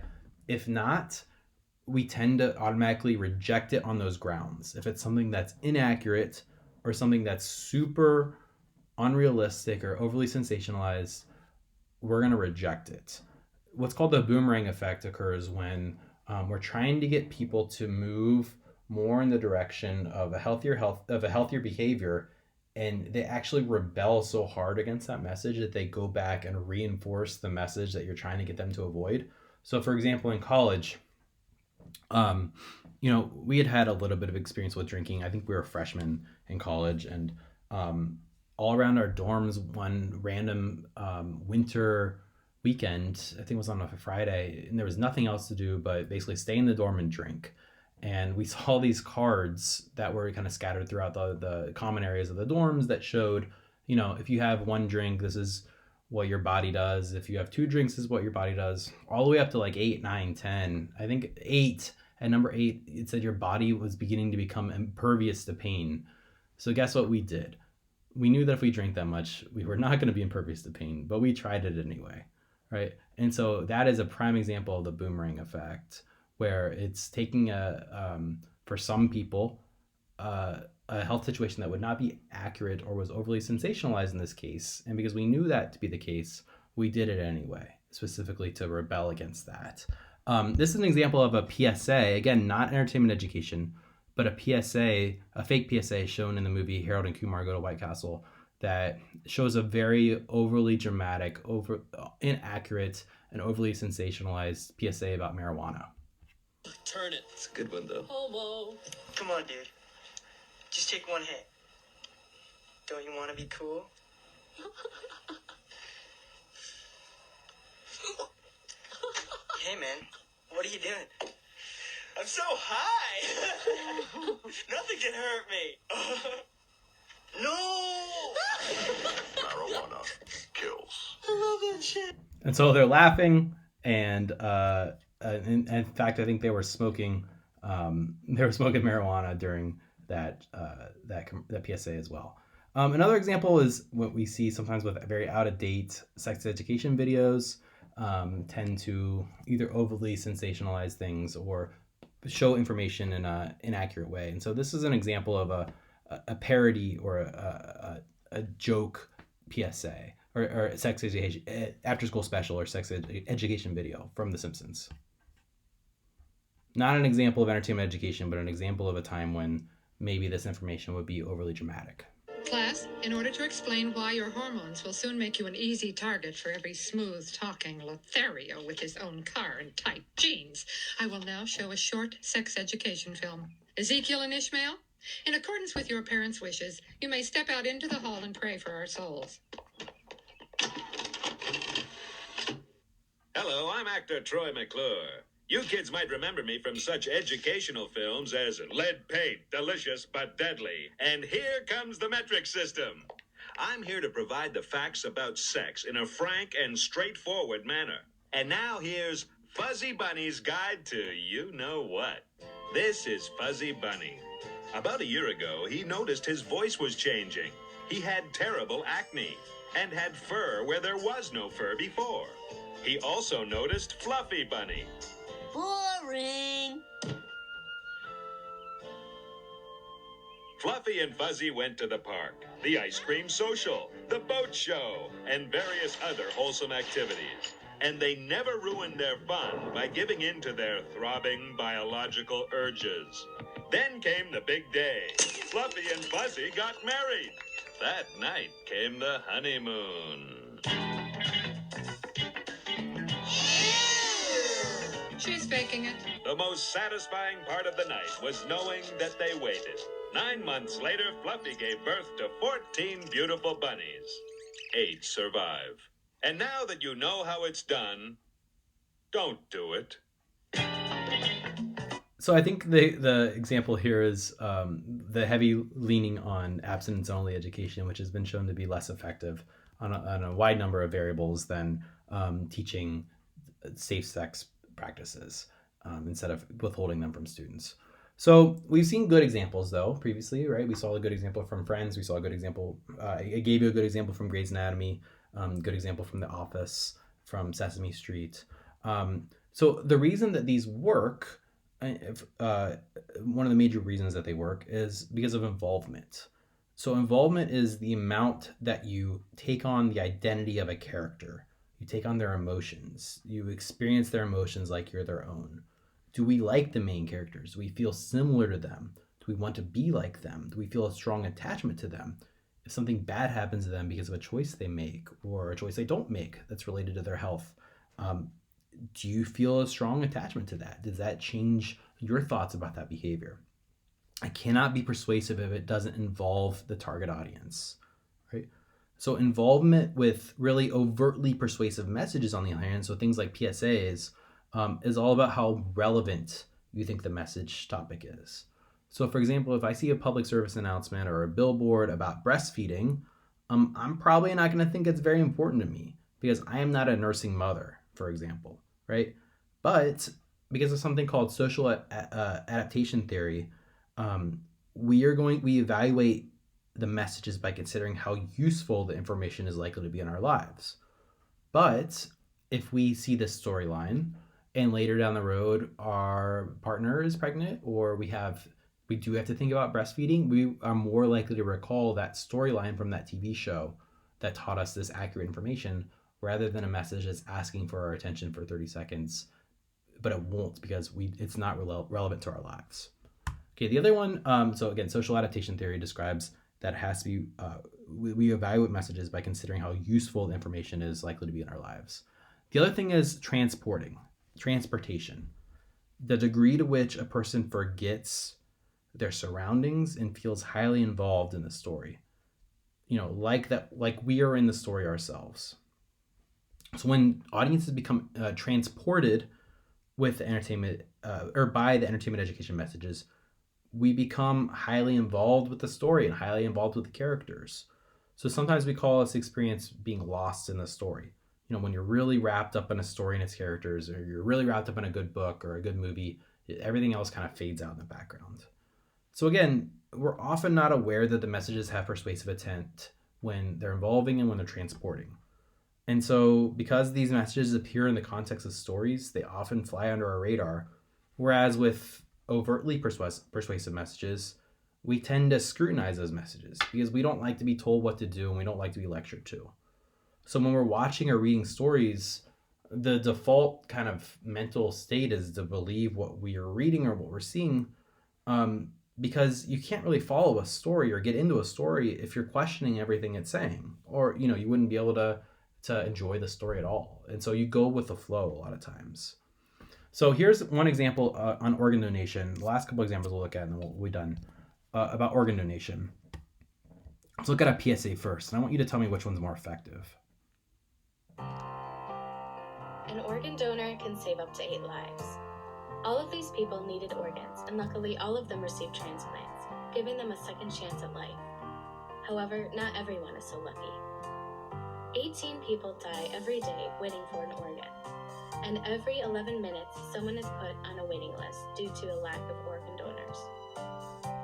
If not, we tend to automatically reject it on those grounds. If it's something that's inaccurate or something that's super unrealistic or overly sensationalized, we're going to reject it. What's called the boomerang effect occurs when we're trying to get people to move more in the direction of a healthier behavior, and they actually rebel so hard against that message that they go back and reinforce the message that you're trying to get them to avoid. So, for example, in college, we had a little bit of experience with drinking. I think we were freshmen in college, and all around our dorms, one random winter weekend, I think it was on a Friday, and there was nothing else to do but basically stay in the dorm and drink. And we saw these cards that were kind of scattered throughout the common areas of the dorms that showed, if you have one drink, this is what your body does. If you have two drinks, this is what your body does. All the way up to like 8, 9, 10. I think 8, at number 8, it said your body was beginning to become impervious to pain. So guess what we did? we knew that if we drank that much, we were not going to be impervious to pain, but we tried it anyway, right? And so that is a prime example of the boomerang effect, where it's taking for some people, a health situation that would not be accurate or was overly sensationalized in this case. And because we knew that to be the case, we did it anyway, specifically to rebel against that. This is an example of a PSA, again, not entertainment education, but a PSA, a fake PSA shown in the movie Harold and Kumar Go to White Castle, that shows a very overly dramatic, inaccurate, and overly sensationalized PSA about marijuana. Turn it. It's a good one, though. Homo. Come on, dude. Just take one hit. Don't you want to be cool? Hey, man. What are you doing? I'm so high. Nothing can hurt me. No! Marijuana kills. I love that shit. And so they're laughing, and in fact, I think they were smoking. They were smoking marijuana during that PSA as well. Another example is what we see sometimes with very out of date sex education videos. Tend to either overly sensationalize things or show information in an inaccurate way. And so this is an example of a parody or a joke PSA or sex education after school special or sex education video from The Simpsons. Not an example of entertainment education, but an example of a time when maybe this information would be overly dramatic. Class, in order to explain why your hormones will soon make you an easy target for every smooth-talking Lothario with his own car and tight jeans, I will now show a short sex education film. Ezekiel and Ishmael, in accordance with your parents' wishes, you may step out into the hall and pray for our souls. Hello, I'm actor Troy McClure. You kids might remember me from such educational films as Lead Paint, Delicious but Deadly, and Here Comes the Metric System. I'm here to provide the facts about sex in a frank and straightforward manner. And now here's Fuzzy Bunny's Guide to You-Know-What. This is Fuzzy Bunny. About a year ago, he noticed his voice was changing. He had terrible acne and had fur where there was no fur before. He also noticed Fluffy Bunny. Boring. Fluffy and Fuzzy went to the park, the ice cream social, the boat show, and various other wholesome activities. And they never ruined their fun by giving in to their throbbing biological urges. Then came the big day. Fluffy and Fuzzy got married. That night came the honeymoon. She's faking it. The most satisfying part of the night was knowing that they waited. 9 months later, Fluffy gave birth to 14 beautiful bunnies. 8 survive. And now that you know how it's done, don't do it. So I think the example here is the heavy leaning on abstinence-only education, which has been shown to be less effective on a wide number of variables than teaching safe sex practices instead of withholding them from students. So we've seen good examples though previously, right? We saw a good example from Friends. We saw a good example. I gave you a good example from Grey's Anatomy. Good example from The Office, from Sesame Street. So the reason that these work, one of the major reasons that they work is because of involvement. So involvement is the amount that you take on the identity of a character. You take on their emotions. You experience their emotions like you're their own. Do we like the main characters? Do we feel similar to them? Do we want to be like them? Do we feel a strong attachment to them? If something bad happens to them because of a choice they make or a choice they don't make that's related to their health, do you feel a strong attachment to that? Does that change your thoughts about that behavior? I cannot be persuasive if it doesn't involve the target audience, right? So involvement with really overtly persuasive messages, on the other hand, so things like PSAs, is all about how relevant you think the message topic is. So for example, if I see a public service announcement or a billboard about breastfeeding, I'm probably not going to think it's very important to me because I am not a nursing mother, for example, right? But because of something called social adaptation theory, we evaluate the messages by considering how useful the information is likely to be in our lives. But if we see this storyline and later down the road our partner is pregnant, or we do have to think about breastfeeding, we are more likely to recall that storyline from that TV show that taught us this accurate information, rather than a message that's asking for our attention for 30 seconds, but it won't because it's not relevant to our lives. Okay, the other one, so again, social adaptation theory describes that it has to be, we evaluate messages by considering how useful the information is likely to be in our lives. The other thing is transportation. The degree to which a person forgets their surroundings and feels highly involved in the story. Like we are in the story ourselves. So when audiences become transported with the entertainment or by the entertainment education messages, we become highly involved with the story and highly involved with the characters. So sometimes we call this experience being lost in the story. When you're really wrapped up in a story and its characters, or you're really wrapped up in a good book or a good movie, everything else kind of fades out in the background. So again, we're often not aware that the messages have persuasive intent when they're involving and when they're transporting. And so because these messages appear in the context of stories, they often fly under our radar. Whereas with overtly persuasive messages, we tend to scrutinize those messages because we don't like to be told what to do and we don't like to be lectured to. So when we're watching or reading stories, the default kind of mental state is to believe what we are reading or what we're seeing, because you can't really follow a story or get into a story if you're questioning everything it's saying, or you wouldn't be able to enjoy the story at all. And so you go with the flow a lot of times. So here's one example on organ donation. The last couple examples we'll look at and then we'll be done about organ donation. Let's look at a PSA first, and I want you to tell me which one's more effective. An organ donor can save up to 8 lives. All of these people needed organs, and luckily all of them received transplants, giving them a second chance at life. However, not everyone is so lucky. 18 people die every day waiting for an organ, and every 11 minutes someone is put on a waiting list due to a lack of organ donors.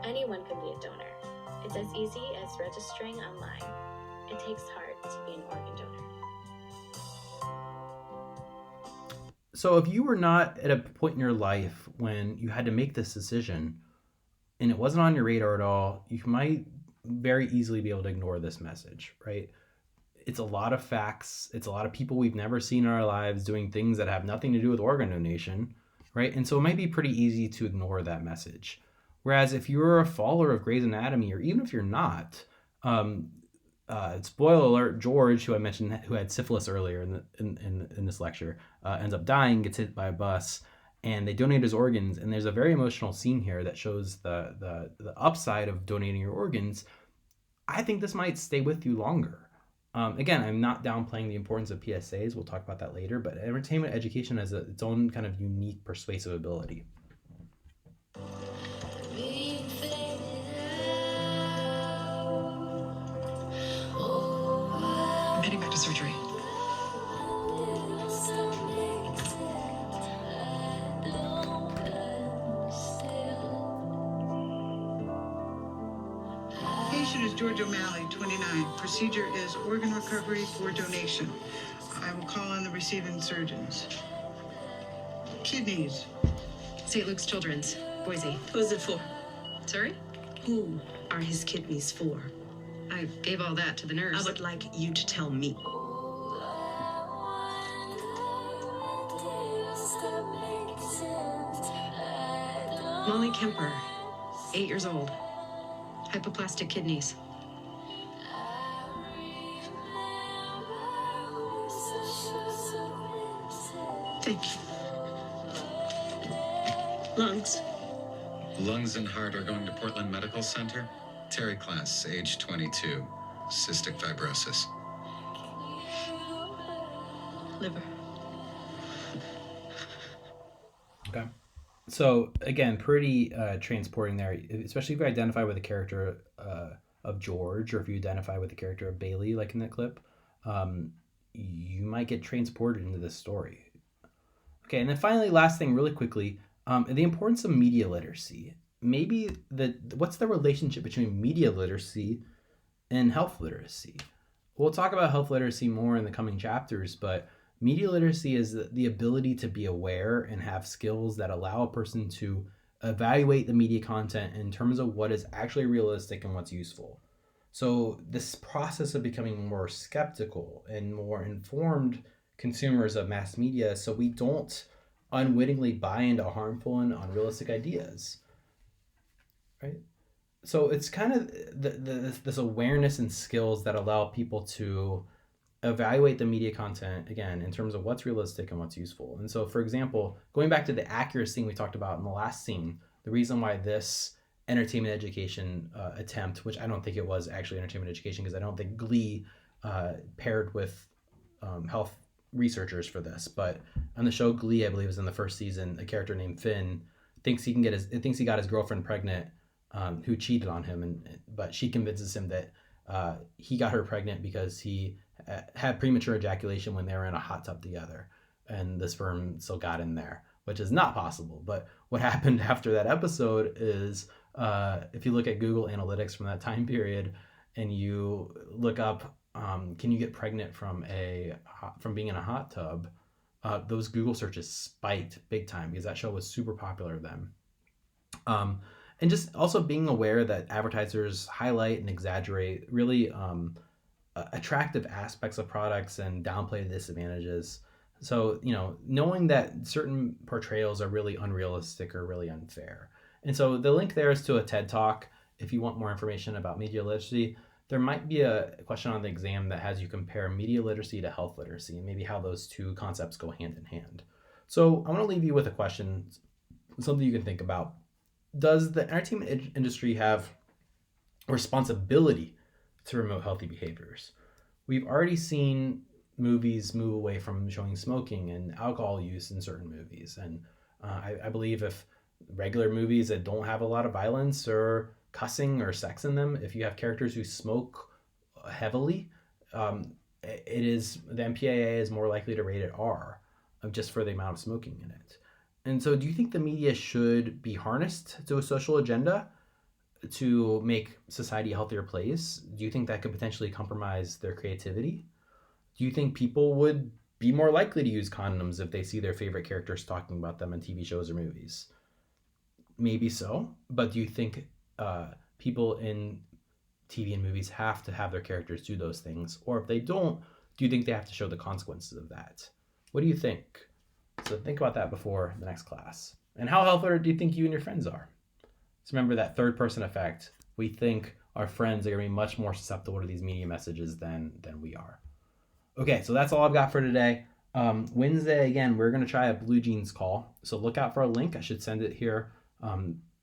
Anyone can be a donor. It's as easy as registering online. It takes heart to be an organ donor. So if you were not at a point in your life when you had to make this decision and it wasn't on your radar at all, you might very easily be able to ignore this message, right? It's a lot of facts. It's a lot of people we've never seen in our lives doing things that have nothing to do with organ donation, right? And so it might be pretty easy to ignore that message. Whereas if you're a follower of Grey's Anatomy, or even if you're not, spoiler alert, George, who I mentioned, who had syphilis earlier in this lecture, ends up dying, gets hit by a bus, and they donate his organs. And there's a very emotional scene here that shows the upside of donating your organs. I think this might stay with you longer. Again, I'm not downplaying the importance of PSAs. We'll talk about that later. But entertainment education has its own kind of unique persuasive ability. I'm heading back to surgery. Patient is George O'Malley, 29. Procedure is organ recovery for donation. I will call on the receiving surgeons. Kidneys. St. Luke's Children's, Boise. Who's it for? Sorry? Who are his kidneys for? I gave all that to the nurse. I would like you to tell me. Molly Kemper, 8 years old. Hypoplastic kidneys. Thank you. Lungs. Lungs and heart are going to Portland Medical Center. Terry Class, age 22, cystic fibrosis. Liver. Okay. So again, pretty transporting there, especially if you identify with the character of George, or if you identify with the character of Bailey, like in that clip, you might get transported into this story. Okay, and then finally, last thing, really quickly, the importance of media literacy. Maybe what's the relationship between media literacy in health literacy. We'll talk about health literacy more in the coming chapters, but media literacy is the ability to be aware and have skills that allow a person to evaluate the media content in terms of what is actually realistic and what's useful. So this process of becoming more skeptical and more informed consumers of mass media, so we don't unwittingly buy into harmful and unrealistic ideas, right? So it's kind of this awareness and skills that allow people to evaluate the media content, again, in terms of what's realistic and what's useful. And so, for example, going back to the accuracy we talked about in the last scene, the reason why this entertainment education attempt, which I don't think it was actually entertainment education, because I don't think Glee paired with health researchers for this, but on the show Glee, I believe is in the first season, a character named Finn thinks he got his girlfriend pregnant, who cheated on him, but she convinces him that he got her pregnant because he had premature ejaculation when they were in a hot tub together, and the sperm still got in there, which is not possible. But what happened after that episode is, if you look at Google Analytics from that time period and you look up, can you get pregnant from being in a hot tub? Those Google searches spiked big time because that show was super popular then. And just also being aware that advertisers highlight and exaggerate really attractive aspects of products and downplay the disadvantages. So, knowing that certain portrayals are really unrealistic or really unfair. And so the link there is to a TED Talk. If you want more information about media literacy, there might be a question on the exam that has you compare media literacy to health literacy and maybe how those two concepts go hand in hand. So I want to leave you with a question, something you can think about. Does the entertainment industry have a responsibility to promote healthy behaviors? We've already seen movies move away from showing smoking and alcohol use in certain movies. And I believe if regular movies that don't have a lot of violence or cussing or sex in them, if you have characters who smoke heavily, the MPAA is more likely to rate it R, just for the amount of smoking in it. And so do you think the media should be harnessed to a social agenda to make society a healthier place? Do you think that could potentially compromise their creativity? Do you think people would be more likely to use condoms if they see their favorite characters talking about them in TV shows or movies? Maybe so, but do you think people in TV and movies have to have their characters do those things? Or if they don't, do you think they have to show the consequences of that? What do you think? So think about that before the next class. And how health literate do you think you and your friends are? So remember that third person effect. We think our friends are going to be much more susceptible to these media messages than we are. Okay, so that's all I've got for today. Wednesday, again, we're going to try a Blue Jeans call. So look out for a link. I should send it here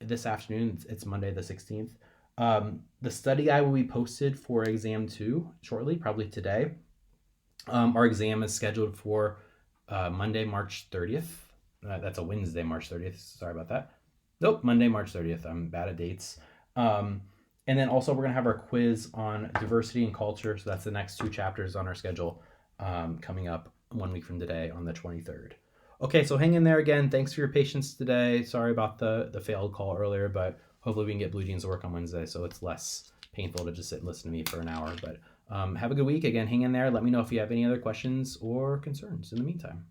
this afternoon. It's Monday the 16th. The study guide will be posted for exam 2 shortly, probably today. Our exam is scheduled for Monday, March 30th. That's a Wednesday, March 30th. Sorry about that. Nope, Monday, March 30th. I'm bad at dates. And then also we're going to have our quiz on diversity and culture. So that's the next 2 chapters on our schedule coming up 1 week from today on the 23rd. Okay, so hang in there again. Thanks for your patience today. Sorry about the failed call earlier, but hopefully we can get Blue Jeans to work on Wednesday so it's less painful to just sit and listen to me for an hour. But have a good week. Again, hang in there. Let me know if you have any other questions or concerns in the meantime.